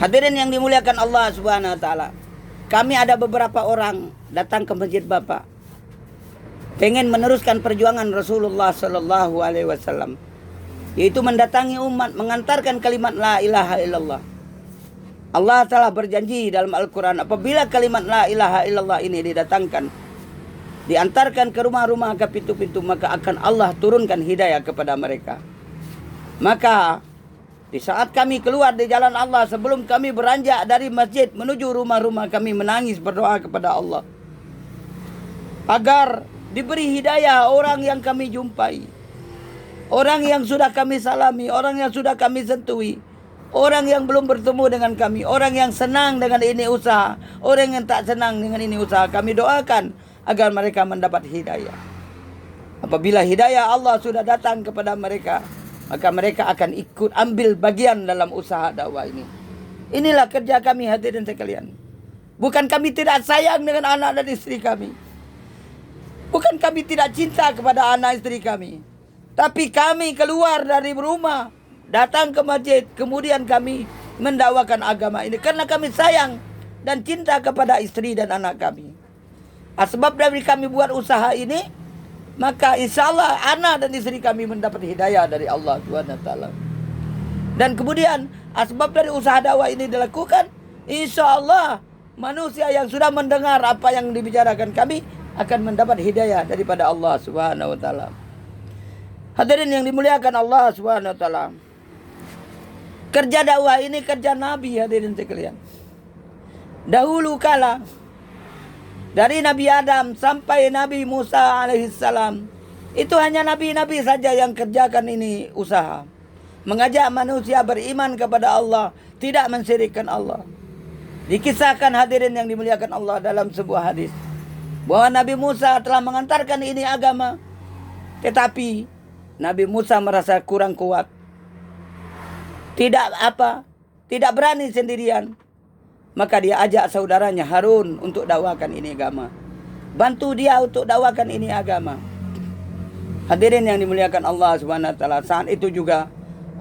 Hadirin yang dimuliakan Allah Subhanahu wa taala. Kami ada beberapa orang datang ke masjid Bapak, pengen meneruskan perjuangan Rasulullah sallallahu alaihi wasallam, yaitu mendatangi umat, mengantarkan kalimat la ilaha illallah. Allah telah berjanji dalam Al-Quran, apabila kalimat la ilaha illallah ini didatangkan, diantarkan ke rumah-rumah, ke pintu-pintu, maka akan Allah turunkan hidayah kepada mereka. Maka di saat kami keluar di jalan Allah, sebelum kami beranjak dari masjid menuju rumah-rumah, kami menangis berdoa kepada Allah agar diberi hidayah orang yang kami jumpai, orang yang sudah kami salami, orang yang sudah kami sentui, orang yang belum bertemu dengan kami, orang yang senang dengan ini usaha, orang yang tak senang dengan ini usaha. Kami doakan agar mereka mendapat hidayah. Apabila hidayah Allah sudah datang kepada mereka, maka mereka akan ikut ambil bagian dalam usaha dakwah ini. Inilah kerja kami, hadirin sekalian. Bukan kami tidak sayang dengan anak dan istri kami, bukan kami tidak cinta kepada anak istri kami, tapi kami keluar dari rumah, datang ke masjid, kemudian kami mendakwakan agama ini karena kami sayang dan cinta kepada istri dan anak kami. Sebab dari kami buat usaha ini, maka insya Allah anak dan istri kami mendapat hidayah dari Allah SWT. Dan kemudian sebab dari usaha dakwah ini dilakukan, insya Allah manusia yang sudah mendengar apa yang dibicarakan kami akan mendapat hidayah daripada Allah Subhanahu wa taala. Hadirin yang dimuliakan Allah Subhanahu wa taala. Kerja dakwah ini kerja Nabi, hadirin sekalian. Dahulu kala, dari Nabi Adam sampai Nabi Musa alaihissalam, itu hanya nabi-nabi saja yang kerjakan ini usaha, mengajak manusia beriman kepada Allah, tidak mensyirikkan Allah. Dikisahkan, hadirin yang dimuliakan Allah, dalam sebuah hadis bahwa Nabi Musa telah mengantarkan ini agama, tetapi Nabi Musa merasa kurang kuat, tidak berani sendirian. Maka dia ajak saudaranya Harun untuk dakwakan ini agama, bantu dia untuk dakwakan ini agama. Hadirin yang dimuliakan Allah Subhanahu wa taala, saat itu juga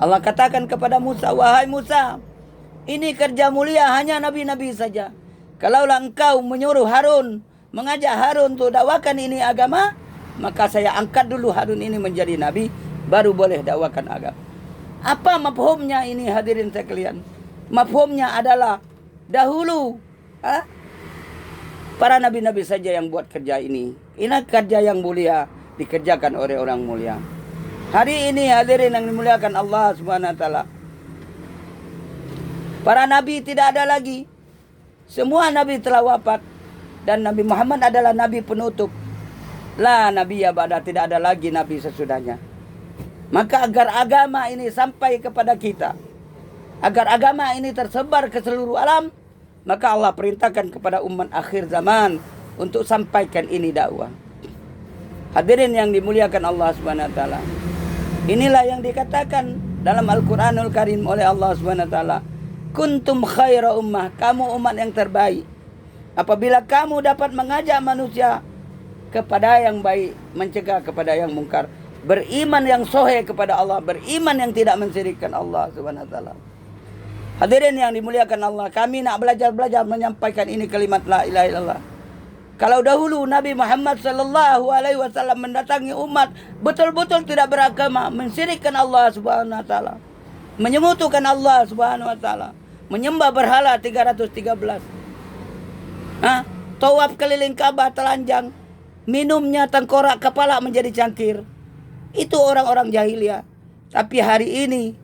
Allah katakan kepada Musa, wahai Musa, ini kerja mulia hanya nabi-nabi saja. Kalaulah engkau menyuruh Harun, mengajak Harun untuk dakwakan ini agama, maka saya angkat dulu Harun ini menjadi nabi, baru boleh dakwakan agama. Apa mafhumnya ini, hadirin sekalian? Mafhumnya adalah dahulu para nabi-nabi saja yang buat kerja ini. Ini kerja yang mulia, dikerjakan oleh orang mulia. Hari ini, hadirin yang dimuliakan Allah Subhanahu wa taala, para nabi tidak ada lagi. Semua nabi telah wafat, dan Nabi Muhammad adalah nabi penutup. La nabi ba'da, tidak ada lagi nabi sesudahnya. Maka agar agama ini sampai kepada kita, agar agama ini tersebar ke seluruh alam, maka Allah perintahkan kepada umat akhir zaman untuk sampaikan ini dakwah. Hadirin yang dimuliakan Allah Subhanahu wa taala, inilah yang dikatakan dalam Al-Qur'anul Karim oleh Allah Subhanahu wa taala, kuntum khaira ummah, kamu umat yang terbaik apabila kamu dapat mengajak manusia kepada yang baik, mencegah kepada yang mungkar, beriman yang sahih kepada Allah, beriman yang tidak mensyirikkan Allah Subhanahu wa taala. Hadirin yang dimuliakan Allah, kami nak belajar menyampaikan ini kalimat la ilaha illallah. Kalau dahulu Nabi Muhammad sallallahu alaihi wasallam mendatangi umat betul-betul tidak beragama, mensyirikkan Allah Subhanahu wa taala, menyekutukan Allah Subhanahu wa taala, menyembah berhala 313. Tawaf keliling Ka'bah telanjang, minumnya tengkorak kepala menjadi cangkir. Itu orang-orang jahiliyah. Tapi hari ini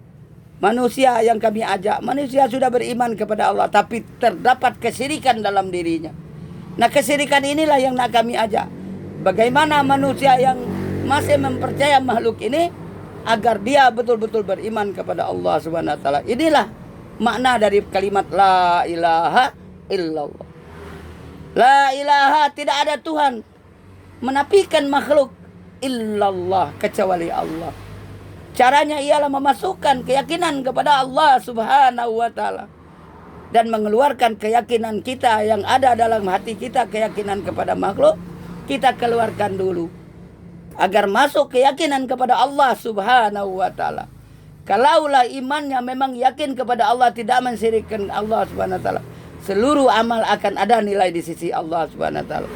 manusia yang kami ajak, manusia sudah beriman kepada Allah, tapi terdapat kesyirikan dalam dirinya. Nah, kesyirikan inilah yang nak kami ajak. Bagaimana manusia yang masih mempercaya makhluk ini agar dia betul-betul beriman kepada Allah Subhanahu wa taala. Inilah makna dari kalimat la ilaha illallah. La ilaha, tidak ada Tuhan menafikan makhluk illallah, kecuali Allah. Caranya ialah memasukkan keyakinan kepada Allah Subhanahu wa taala dan mengeluarkan keyakinan kita yang ada dalam hati kita, keyakinan kepada makhluk, kita keluarkan dulu agar masuk keyakinan kepada Allah Subhanahu wa taala. Kalaulah imannya memang yakin kepada Allah, tidak mensyirikkan Allah Subhanahu wa taala, seluruh amal akan ada nilai di sisi Allah Subhanahu wa taala.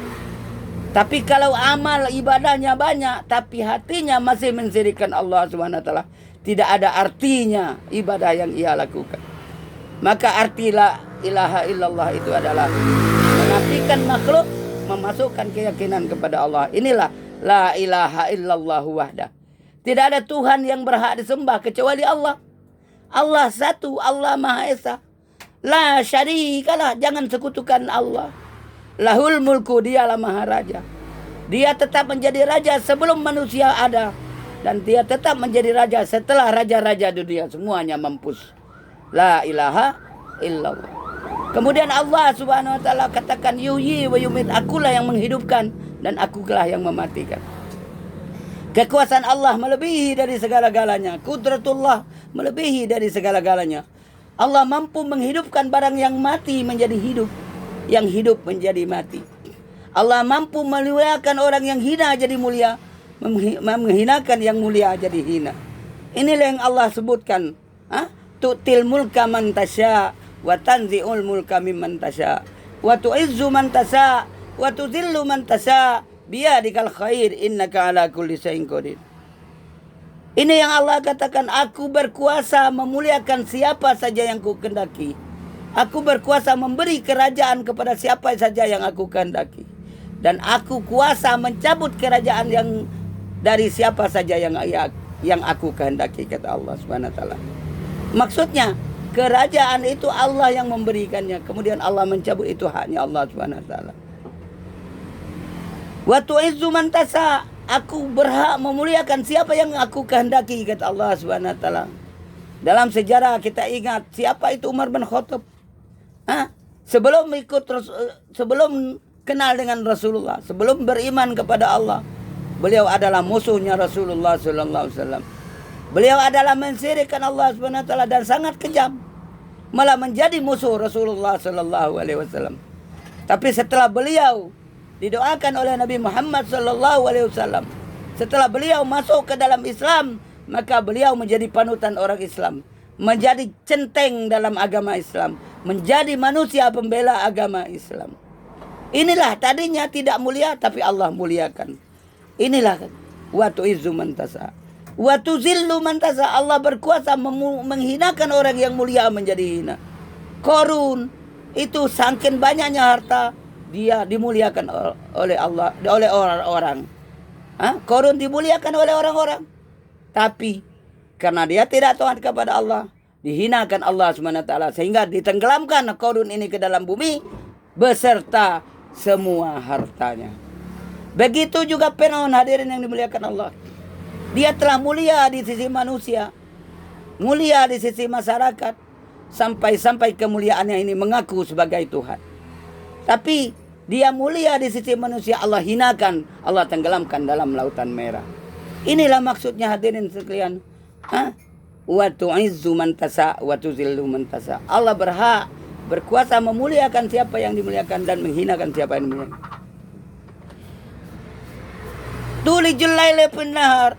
Tapi kalau amal ibadahnya banyak tapi hatinya masih mensyirikkan Allah Subhanahu wa taala, tidak ada artinya ibadah yang ia lakukan. Maka arti la ilaha illallah itu adalah menafikan makhluk, memasukkan keyakinan kepada Allah. Inilah la ilaha illallah wahdah. Tidak ada Tuhan yang berhak disembah kecuali Allah. Allah satu, Allah Maha Esa. La syarikalah, jangan sekutukan Allah. Lahul mulku, dialah Maha Raja. Dia tetap menjadi raja sebelum manusia ada. Dan dia tetap menjadi raja setelah raja-raja dunia semuanya mampus. La ilaha illallah. Kemudian Allah Subhanahu wa taala katakan yuhyi wa yumit, akulah yang menghidupkan dan akulah yang mematikan. Kekuasaan Allah melebihi dari segala-galanya. Kudratullah melebihi dari segala-galanya. Allah mampu menghidupkan barang yang mati menjadi hidup, yang hidup menjadi mati. Allah mampu memuliakan orang yang hina jadi mulia, menghinakan yang mulia jadi hina. Inilah yang Allah sebutkan. Tu'til mulka man tasya wa tanzi'ul mulka mimman tasya wa tu'izzu man tasya wa tuzillu man tasya biyadikal khair innaka ala kulli syai'in qadir. Ini yang Allah katakan, aku berkuasa memuliakan siapa saja yang ku kehendaki. Aku berkuasa memberi kerajaan kepada siapa saja yang aku kehendaki. Dan aku kuasa mencabut kerajaan yang dari siapa saja yang aku kehendaki, kata Allah Subhanahu wa taala. Maksudnya kerajaan itu Allah yang memberikannya, kemudian Allah mencabut, itu haknya Allah Subhanahu wa taala. Wa tu'izzu man tasya, aku berhak memuliakan siapa yang aku kehendaki, kata Allah Subhanahu wa taala. Dalam sejarah kita ingat siapa itu Umar bin Khattab. Sebelum kenal dengan Rasulullah, sebelum beriman kepada Allah, beliau adalah musuhnya Rasulullah sallallahu alaihi wasallam. Beliau adalah mensyirikkan Allah Subhanahu wa taala dan sangat kejam, malah menjadi musuh Rasulullah sallallahu alaihi wasallam. Tapi setelah beliau didoakan oleh Nabi Muhammad sallallahu alaihi wasallam, setelah beliau masuk ke dalam Islam, maka beliau menjadi panutan orang Islam, menjadi centeng dalam agama Islam, menjadi manusia pembela agama Islam. Inilah tadinya tidak mulia tapi Allah muliakan. Inilah wa tu'izzu man tasya wa tuzillu man tasya. Allah berkuasa menghinakan orang yang mulia menjadi hina. Qarun itu saking banyaknya harta, dia dimuliakan oleh Allah, oleh orang-orang. Qarun dimuliakan oleh orang-orang. Tapi karena dia tidak taat kepada Allah, dihinakan Allah Subhanahu wa taala sehingga ditenggelamkan Qarun ini ke dalam bumi beserta semua hartanya. Begitu juga Firaun, hadirin yang dimuliakan Allah. Dia telah mulia di sisi manusia, mulia di sisi masyarakat, sampai kemuliaannya ini mengaku sebagai Tuhan. Tapi dia mulia di sisi manusia, Allah hinakan, Allah tenggelamkan dalam lautan merah. Inilah maksudnya hadirin sekalian. Wa tu'izzu man tasya wa tuzillu man tasya. Allah berhak berkuasa memuliakan siapa yang dimuliakan dan menghinakan siapa yang dimuliakan. Tulijul laila fin nahar.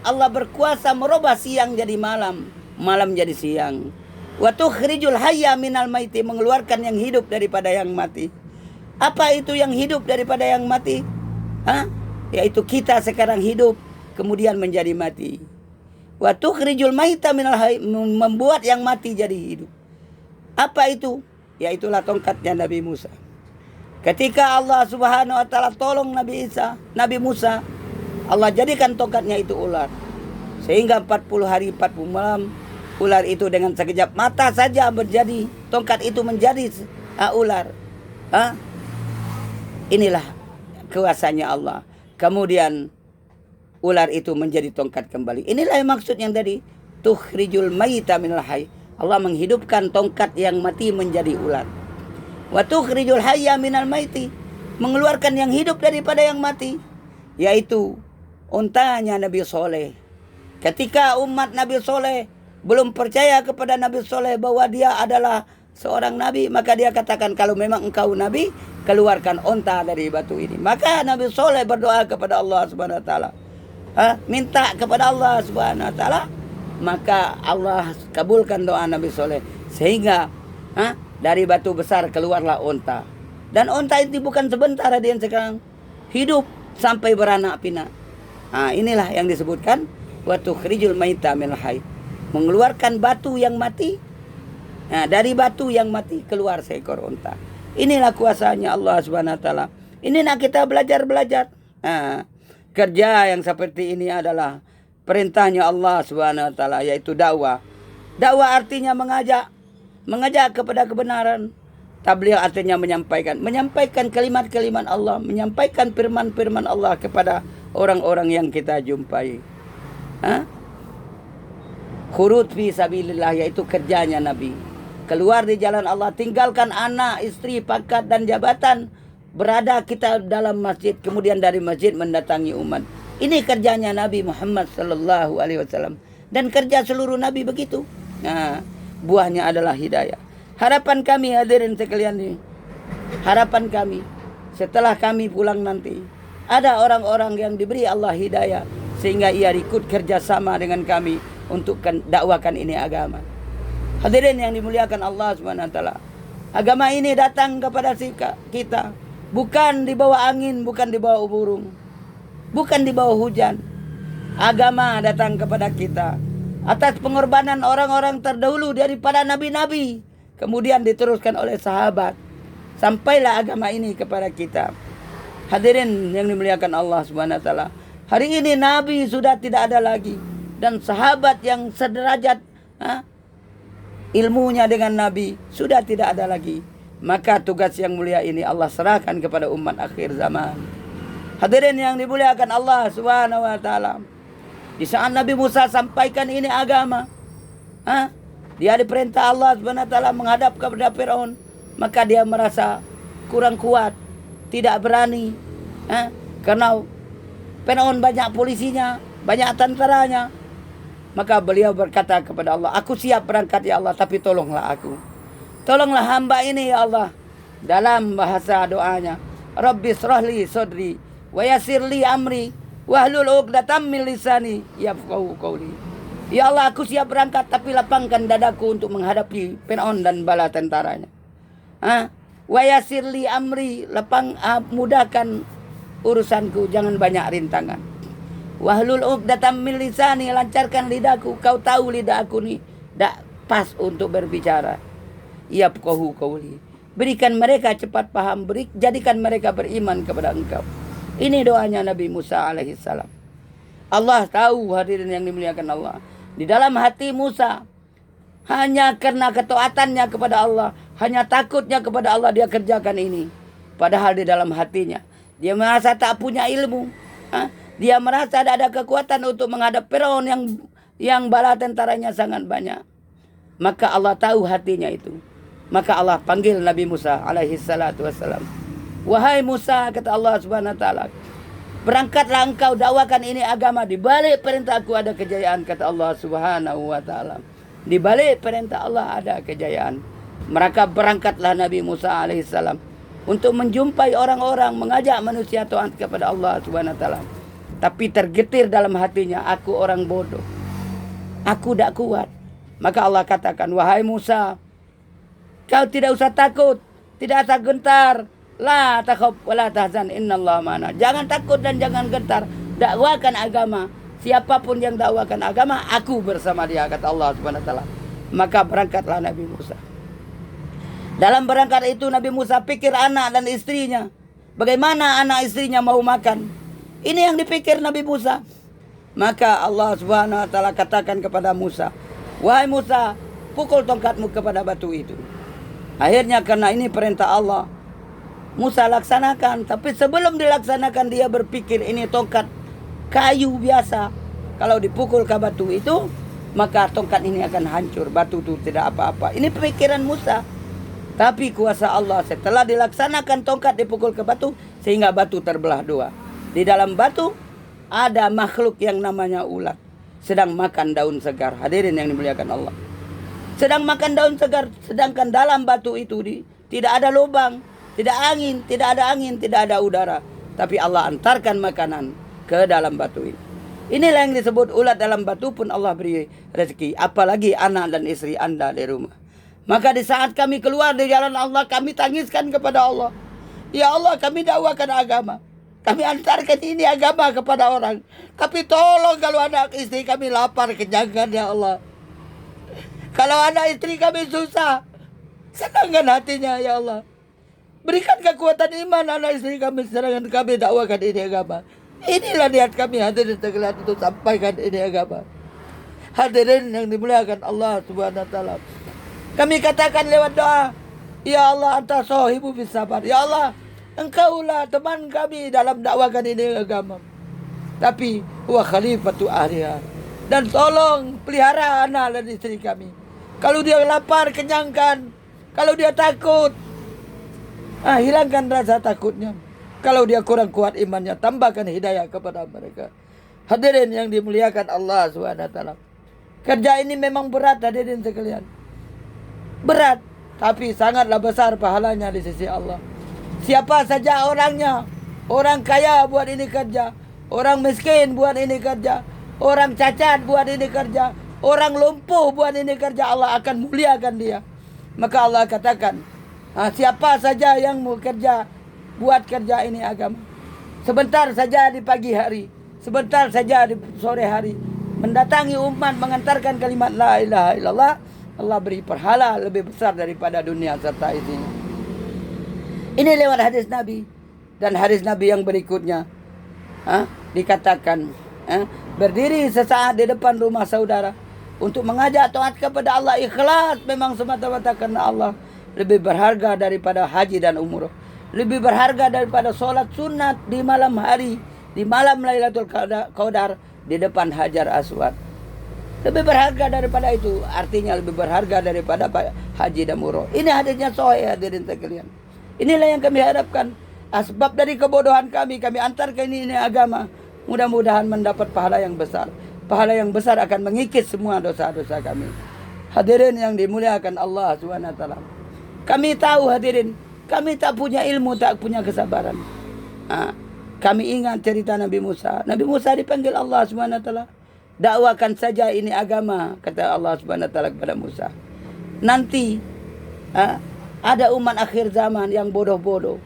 Allah berkuasa merubah siang jadi malam, malam jadi siang. Wa tukhrijul hayya minal maiti, mengeluarkan yang hidup daripada yang mati. Apa itu yang hidup daripada yang mati? Yaitu kita sekarang hidup kemudian menjadi mati. Wa tukhrijul maita minal hayy, membuat yang mati jadi hidup. Apa itu? Yaitulah tongkatnya Nabi Musa. Ketika Allah Subhanahu wa taala tolong Nabi Musa, Allah jadikan tongkatnya itu ular. Sehingga 40 hari 40 malam ular itu dengan sekejap mata saja menjadi, tongkat itu menjadi ular. Inilah kuasanya Allah. Kemudian ular itu menjadi tongkat kembali. Inilah yang maksud yang tadi, tukhrijul maita minal hayy. Allah menghidupkan tongkat yang mati menjadi ular. Wa tukhrijul hayya minal maiti, mengeluarkan yang hidup daripada yang mati, yaitu untanya Nabi Soleh. Ketika umat Nabi Soleh belum percaya kepada Nabi Soleh bahwa dia adalah seorang nabi, maka dia katakan, kalau memang engkau nabi, keluarkan unta dari batu ini. Maka Nabi Soleh berdoa kepada Allah Subhanahu wa taala, minta kepada Allah Subhanahu wa taala maka Allah kabulkan doa Nabi Soleh. Sehingga dari batu besar keluarlah onta. Dan onta itu bukan sebentar, dia sekarang hidup sampai beranak pinak. Inilah yang disebutkan waktu khrijul maita minal hayy, mengeluarkan batu yang mati. Dari batu yang mati keluar seekor onta. Inilah kuasanya Allah Subhanahu wa taala. Ini nak kita belajar. Kerja yang seperti ini adalah perintahnya Allah Subhanahu wa taala, yaitu dakwah. Dakwah artinya mengajak kepada kebenaran. Tabligh artinya menyampaikan kalimat-kalimat Allah, menyampaikan firman-firman Allah kepada orang-orang yang kita jumpai. Khurud fi sabilillah, yaitu kerjanya Nabi. Keluar di jalan Allah, tinggalkan anak, istri, pangkat dan jabatan. Berada kita dalam masjid, kemudian dari masjid mendatangi umat. Ini kerjanya Nabi Muhammad sallallahu alaihi wasallam, dan kerja seluruh nabi begitu. Buahnya adalah hidayah. Harapan kami hadirin sekalian ini, harapan kami setelah kami pulang nanti, ada orang-orang yang diberi Allah hidayah sehingga ia ikut kerjasama dengan kami untuk dakwakan ini agama. Hadirin yang dimuliakan Allah Subhanahu wa taala, agama ini datang kepada kita bukan di bawah angin, bukan di bawah burung, bukan di bawah hujan. Agama datang kepada kita atas pengorbanan orang-orang terdahulu daripada nabi-nabi, kemudian diteruskan oleh sahabat, sampailah agama ini kepada kita. Hadirin yang dimuliakan Allah Subhanahu wa taala, hari ini nabi sudah tidak ada lagi, dan sahabat yang sederajat ilmunya dengan nabi sudah tidak ada lagi. Maka tugas yang mulia ini Allah serahkan kepada umat akhir zaman. Hadirin yang dimuliakan Allah Subhanahu wa taala, di saat Nabi Musa sampaikan ini agama, dia diperintah Allah Subhanahu wa taala menghadap kepada Firaun, maka dia merasa kurang kuat, tidak berani, karena Firaun banyak polisinya, banyak tentaranya. Maka beliau berkata kepada Allah, aku siap berangkat ya Allah, tapi tolonglah aku. Tolonglah hamba ini ya Allah. Dalam bahasa doanya, Rabbi shrahli sodri wa yassirli amri wahlul 'uqdatam min lisani yafqahu qawli. Ya Allah, aku siap berangkat, tapi lapangkan dadaku untuk menghadapi Firaun dan bala tentaranya. Wa yassirli amri, mudahkan urusanku, jangan banyak rintangan. Wahlul 'uqdatam min lisani, lancarkan lidahku. Kau tahu lidah aku ni tak pas untuk berbicara. Yafqahu qawli, berikan mereka cepat paham, jadikan mereka beriman kepada Engkau. Ini doanya Nabi Musa alaihissalam. Allah tahu, hadirin yang dimuliakan Allah, di dalam hati Musa, hanya karena ketaatannya kepada Allah, hanya takutnya kepada Allah, dia kerjakan ini. Padahal di dalam hatinya dia merasa tak punya ilmu. Dia merasa tidak ada kekuatan untuk menghadap Firaun yang bala tentaranya sangat banyak. Maka Allah tahu hatinya itu. Maka Allah panggil Nabi Musa alaihi salatu wassalam. Wahai Musa, kata Allah Subhanahu wa taala, berangkatlah engkau dakwakan ini agama. Di balik perintahku ada kejayaan, kata Allah Subhanahu wa taala. Di balik perintah Allah ada kejayaan. Maka berangkatlah Nabi Musa alaihi salam untuk menjumpai orang-orang, mengajak manusia taat kepada Allah Subhanahu wa taala. Tapi tergetir dalam hatinya, aku orang bodoh, aku tak kuat. Maka Allah katakan, wahai Musa, kau tidak usah takut, tidak usah gentar. La takhaf wa la tahzan, innallaha ma'ana. Jangan takut dan jangan gentar. Dakwakan agama. Siapapun yang dakwakan agama, aku bersama dia, kata Allah Subhanahu wa taala. Maka berangkatlah Nabi Musa. Dalam berangkat itu Nabi Musa pikir anak dan istrinya. Bagaimana anak istrinya mau makan? Ini yang dipikir Nabi Musa. Maka Allah Subhanahu wa taala katakan kepada Musa, wahai Musa, pukul tongkatmu kepada batu itu. Akhirnya karena ini perintah Allah, Musa laksanakan. Tapi sebelum dilaksanakan, dia berpikir ini tongkat kayu biasa. Kalau dipukul ke batu itu, maka tongkat ini akan hancur. Batu itu tidak apa-apa. Ini pemikiran Musa. Tapi kuasa Allah, setelah dilaksanakan tongkat dipukul ke batu, sehingga batu terbelah dua. Di dalam batu ada makhluk yang namanya ulat, sedang makan daun segar. Hadirin yang dimuliakan Allah, sedang makan daun segar. Sedangkan dalam batu itu tidak ada lubang, tidak ada angin, tidak ada udara. Tapi Allah antarkan makanan ke dalam batu ini. Inilah yang disebut ulat dalam batu pun Allah beri rezeki. Apalagi anak dan istri Anda di rumah. Maka di saat kami keluar di jalan Allah, kami tangiskan kepada Allah. Ya Allah, kami dakwakan agama. Kami antarkan ini agama kepada orang. Tapi tolong kalau anak istri kami lapar, kenyangkan ya Allah. Kalau anak istri kami susah, senangkan hatinya ya Allah. Berikan kekuatan iman anak istri kami, sedangkan kami dakwakan ini agama. Inilah niat kami hadirin sekalian untuk sampaikan ini agama. Hadirin yang dimuliakan Allah Subhanahu wa taala. Kami katakan lewat doa, ya Allah anta sahibu bis sabar. Ya Allah, engkaulah teman kami dalam dakwakan ini agama. Tapi huwa khalifatu ahliha. Dan tolong pelihara anak dan istri kami. Kalau dia lapar, kenyangkan. Kalau dia takut, hilangkan rasa takutnya. Kalau dia kurang kuat imannya, tambahkan hidayah kepada mereka. Hadirin yang dimuliakan Allah SWT. Kerja ini memang berat hadirin sekalian. Berat, tapi sangatlah besar pahalanya di sisi Allah. Siapa saja orangnya, orang kaya buat ini kerja, orang miskin buat ini kerja, orang cacat buat ini kerja, orang lumpuh buat ini kerja, Allah akan muliakan dia. Maka Allah katakan, siapa saja yang mau kerja, buat kerja ini agama. Sebentar saja di pagi hari, sebentar saja di sore hari, mendatangi umat, mengantarkan kalimat la ilaha illallah, Allah beri pahala lebih besar daripada dunia serta isinya. Ini lewat hadis Nabi. Dan hadis Nabi yang berikutnya, dikatakan, berdiri sesaat di depan rumah saudara untuk mengajak taat kepada Allah, ikhlas memang semata-mata karena Allah, lebih berharga daripada haji dan umroh. Lebih berharga daripada sholat sunat di malam hari, di malam Lailatul Qadar, di depan Hajar Aswad. Lebih berharga daripada itu, artinya lebih berharga daripada haji dan umroh. Ini hadisnya sahih hadirin sekalian. Inilah yang kami harapkan. Sebab dari kebodohan kami antarkan ini agama. Mudah-mudahan mendapat pahala yang besar. Pahala yang besar akan mengikis semua dosa-dosa kami. Hadirin yang dimuliakan Allah SWT. Kami tahu hadirin, kami tak punya ilmu, tak punya kesabaran. Kami ingat cerita Nabi Musa. Nabi Musa dipanggil Allah SWT. Dakwakan saja ini agama, kata Allah SWT kepada Musa. Nanti ada umat akhir zaman yang bodoh-bodoh.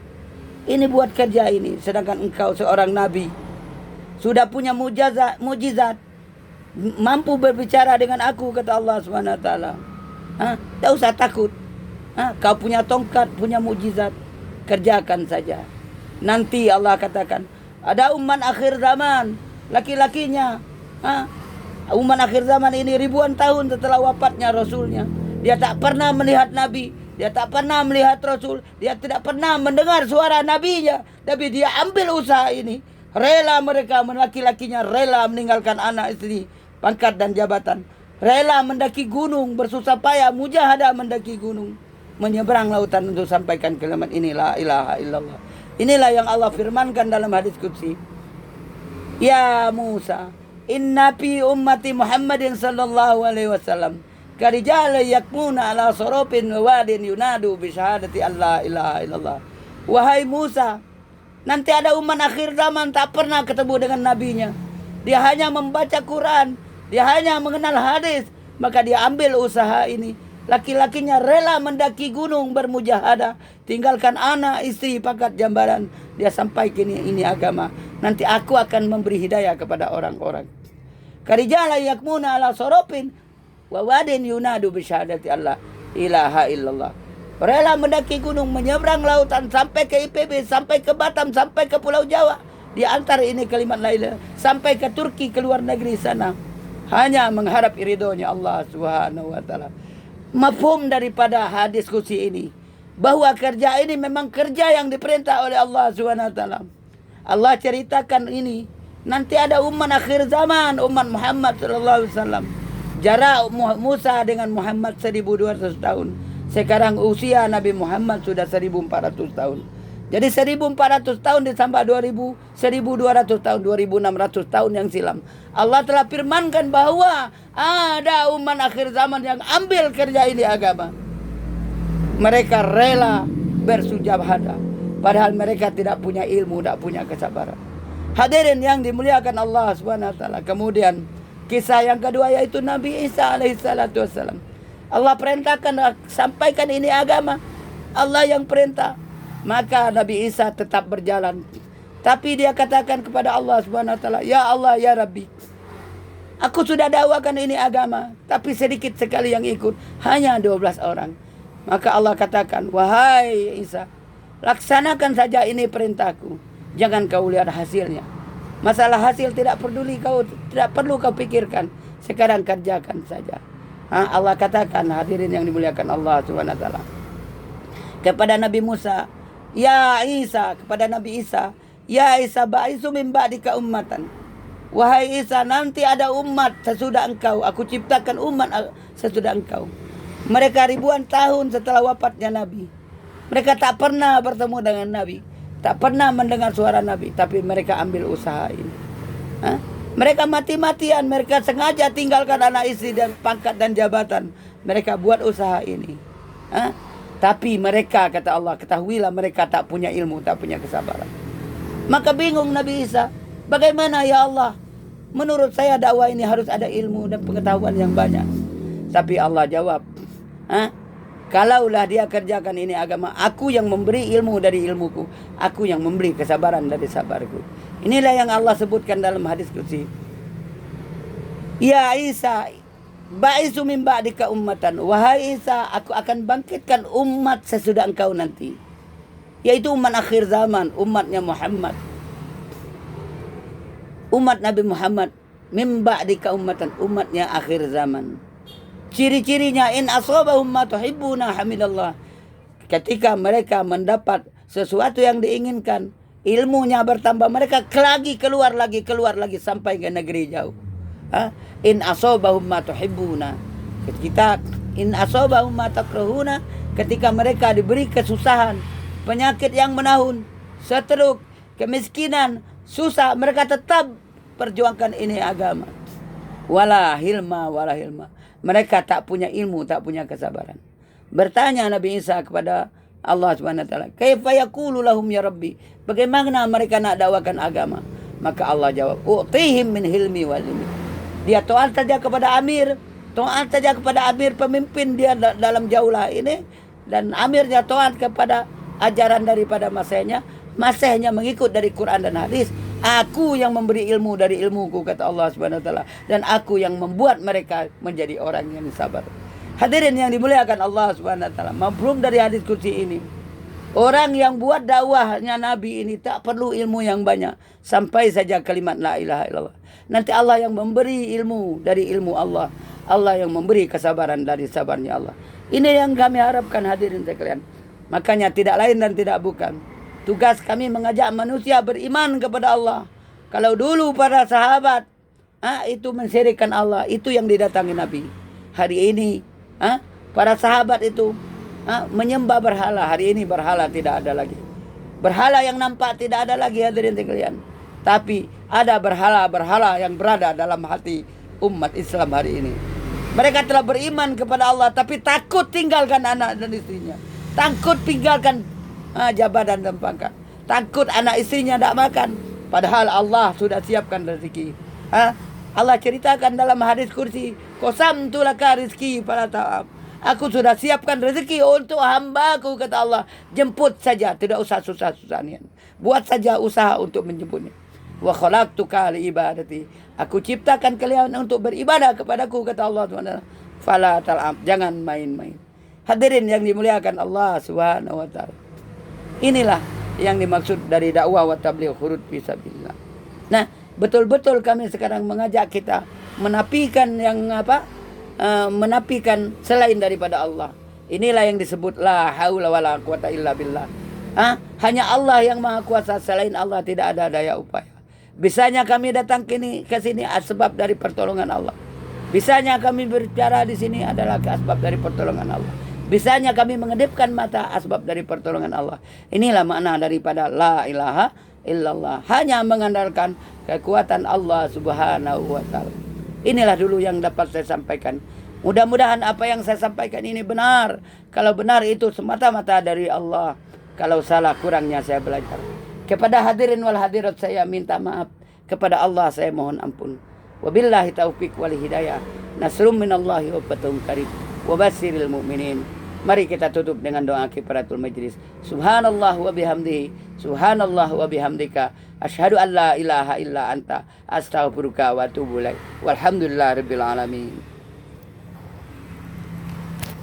Ini buat kerja ini, sedangkan engkau seorang nabi, sudah punya mujizat, mampu berbicara dengan aku, kata Allah SWT. Tak usah takut. Kau punya tongkat, punya mujizat, kerjakan saja. Nanti Allah katakan, ada umat akhir zaman, laki-lakinya, umat akhir zaman ini ribuan tahun setelah wafatnya Rasulnya, dia tak pernah melihat Nabi, dia tak pernah melihat Rasul, dia tidak pernah mendengar suara Nabinya, tapi dia ambil usaha ini. Rela mereka, laki-lakinya rela meninggalkan anak istri, pangkat dan jabatan, rela mendaki gunung, bersusah payah, mujahadah mendaki gunung, menyeberang lautan untuk sampaikan kalimat ini la ilaha illallah. Inilah yang Allah firmankan dalam hadis qudsi. Ya Musa, inna fi ummati Muhammadin sallallahu alaihi wasallam karijala yakmuna ala sorofin wadin yunadu bi syahadati alla ilaha illallah. Wahai Musa, nanti ada umat akhir zaman tak pernah ketemu dengan nabinya. Dia hanya membaca Quran, dia hanya mengenal hadis, maka dia ambil usaha ini. Laki-lakinya rela mendaki gunung bermujahadah, tinggalkan anak, istri, pangkat, jabatan. Dia sampai kini ini agama. Nanti aku akan memberi hidayah kepada orang-orang. Karijala yakmuna ala sorofin wa wadin yunadu bisyahadati Allah ilaha illallah. Rela mendaki gunung, menyeberang lautan, sampai ke IPB, sampai ke Batam, sampai ke Pulau Jawa. Di antara ini kalimat la ilaha, sampai ke Turki, ke luar negeri sana, hanya mengharap ridhonya Allah Subhanahu wa taala. Mafhum daripada hadis qudsi ini, bahwa kerja ini memang kerja yang diperintah oleh Allah Subhanahu wa taala. Allah ceritakan ini, nanti ada umat akhir zaman, umat Muhammad sallallahu alaihi wasallam. Jarak Musa dengan Muhammad 1200 tahun. Sekarang usia Nabi Muhammad sudah 1400 tahun. Jadi 1400 tahun ditambah 2000, 1200 tahun, 2600 tahun yang silam. Allah telah firmankan bahwa ada umat akhir zaman yang ambil kerja ini agama. Mereka rela bersujahadah, padahal mereka tidak punya ilmu, tidak punya kesabaran. Hadirin yang dimuliakan Allah Subhanahu wa taala. Kemudian kisah yang kedua yaitu Nabi Isa alaihi salatu wassalam. Allah perintahkan sampaikan ini agama. Allah yang perintah. Maka Nabi Isa tetap berjalan. Tapi dia katakan kepada Allah Subhanahu wa taala, "Ya Allah, ya Rabbi, aku sudah dakwakan ini agama, tapi sedikit sekali yang ikut, hanya 12 orang." Maka Allah katakan, "Wahai Isa, laksanakan saja ini perintahku. Jangan kau lihat hasilnya. Masalah hasil tidak perlu kau pikirkan. Sekarang kerjakan saja." Allah katakan, hadirin yang dimuliakan Allah Subhanahu wa taala, kepada Nabi Musa, "Ya Isa," kepada Nabi Isa, "Ya Isa, ba'isu min ba'dika ummatan." Wahai Isa, nanti ada umat sesudah engkau. Aku ciptakan umat sesudah engkau. Mereka ribuan tahun setelah wafatnya Nabi. Mereka tak pernah bertemu dengan Nabi, tak pernah mendengar suara Nabi, tapi mereka ambil usaha ini. Mereka mati-matian, mereka sengaja tinggalkan anak istri dan pangkat dan jabatan. Mereka buat usaha ini. Tapi mereka, kata Allah, ketahuilah mereka tak punya ilmu, tak punya kesabaran. Maka bingung Nabi Isa, bagaimana ya Allah? Menurut saya dakwah ini harus ada ilmu dan pengetahuan yang banyak. Tapi Allah jawab, kalaulah dia kerjakan ini agama, aku yang memberi ilmu dari ilmuku, aku yang memberi kesabaran dari sabarku. Inilah yang Allah sebutkan dalam hadis qudsi. Ya Isa, ba'isu min ba'dika ummatan. Wahai Isa, aku akan bangkitkan umat sesudah engkau nanti, yaitu umat akhir zaman, umatnya Muhammad, umat Nabi Muhammad. Min ba'dika ummatan, umatnya akhir zaman. Ciri-cirinya, in asabahum ma tuhibbuna hamidallah. Ketika mereka mendapat sesuatu yang diinginkan, ilmunya bertambah, mereka keluar lagi sampai ke negeri jauh. In asabahum ma tuhibbuna. Kita in asabahum ma takrahuna, ketika mereka diberi kesusahan, penyakit yang menahun, stroke, kemiskinan, susah, mereka tetap perjuangkan ini agama. Wala hilma. Mereka tak punya ilmu, tak punya kesabaran. Bertanya Nabi Isa kepada Allah Subhanahu wa taala, "Kaifa yaqulu lahum ya Rabbi?" Bagaimana mereka nak dakwakan agama? Maka Allah jawab, "U'tihim min hilmi wal ilmi." Dia taat saja kepada amir, pemimpin dia dalam jaulah ini, dan amirnya taat kepada ajaran daripada masehnya mengikut dari Quran dan hadis. Aku yang memberi ilmu dari ilmuku, kata Allah Subhanahu wa taala, dan aku yang membuat mereka menjadi orang yang sabar. Hadirin yang dimuliakan Allah Subhanahu wa taala, mafhum dari hadis qudsi ini, orang yang buat dakwahnya Nabi ini tak perlu ilmu yang banyak, sampai saja kalimat la ilaha illallah. Nanti Allah yang memberi ilmu dari ilmu Allah, Allah yang memberi kesabaran dari sabarnya Allah. Ini yang kami harapkan hadirin sekalian. Makanya tidak lain dan tidak bukan, tugas kami mengajak manusia beriman kepada Allah. Kalau dulu para sahabat itu mensyirikkan Allah, itu yang didatangi Nabi. Hari ini para sahabat itu menyembah berhala. Hari ini berhala tidak ada lagi. Berhala yang nampak tidak ada lagi hadirin sekalian. Tapi ada berhala-berhala yang berada dalam hati umat Islam hari ini. Mereka telah beriman kepada Allah, tapi takut tinggalkan anak dan istrinya, takut tinggalkan jabatan dan pangkat, takut anak istrinya tak makan, padahal Allah sudah siapkan rezeki. Allah ceritakan dalam hadis kursi, qasamtu laka rizki fala ta'ab. Aku sudah siapkan rezeki untuk hambaku, kata Allah. Jemput saja, tidak usah susah-susahan. Buat saja usaha untuk menjemputnya. Wa khalaqtuka li ibadati. Aku ciptakan kalian untuk beribadah kepadaku, kata Allah SWT. Fala tal'ab, jangan main-main. Hadirin yang dimuliakan Allah Subhanahu wa taala. Inilah yang dimaksud dari dakwah wa tabligh khurud fi sabilillah. Nah, betul-betul kami sekarang mengajak kita menafikan menafikan selain daripada Allah. Inilah yang disebut la haula wala quwata illa billah. Hanya Allah yang maha kuasa, selain Allah tidak ada daya upaya. Bisanya kami datang ke sini sebab dari pertolongan Allah. Bisanya kami berbicara di sini adalah sebab dari pertolongan Allah. Bisanya kami mengedipkan mata asbab dari pertolongan Allah. Inilah makna daripada la ilaha illallah. Hanya mengandalkan kekuatan Allah Subhanahu wa taala. Inilah dulu yang dapat saya sampaikan. Mudah-mudahan apa yang saya sampaikan ini benar. Kalau benar itu semata-mata dari Allah. Kalau salah kurangnya saya belajar. Kepada hadirin wal hadirat saya minta maaf. Kepada Allah saya mohon ampun. Wabillahi taufiq wal hidayah. Nasrum minallahi wa fathun qarib. Wa basyiril mu'minin. Mari kita tutup dengan doa kifaratul majlis. Subhanallah wa bihamdihi. Subhanallah wa bihamdika. Asyhadu an la ilaha illa anta. Astaghfiruka wa atubu ilaik. Walhamdulillah rabbil alamin.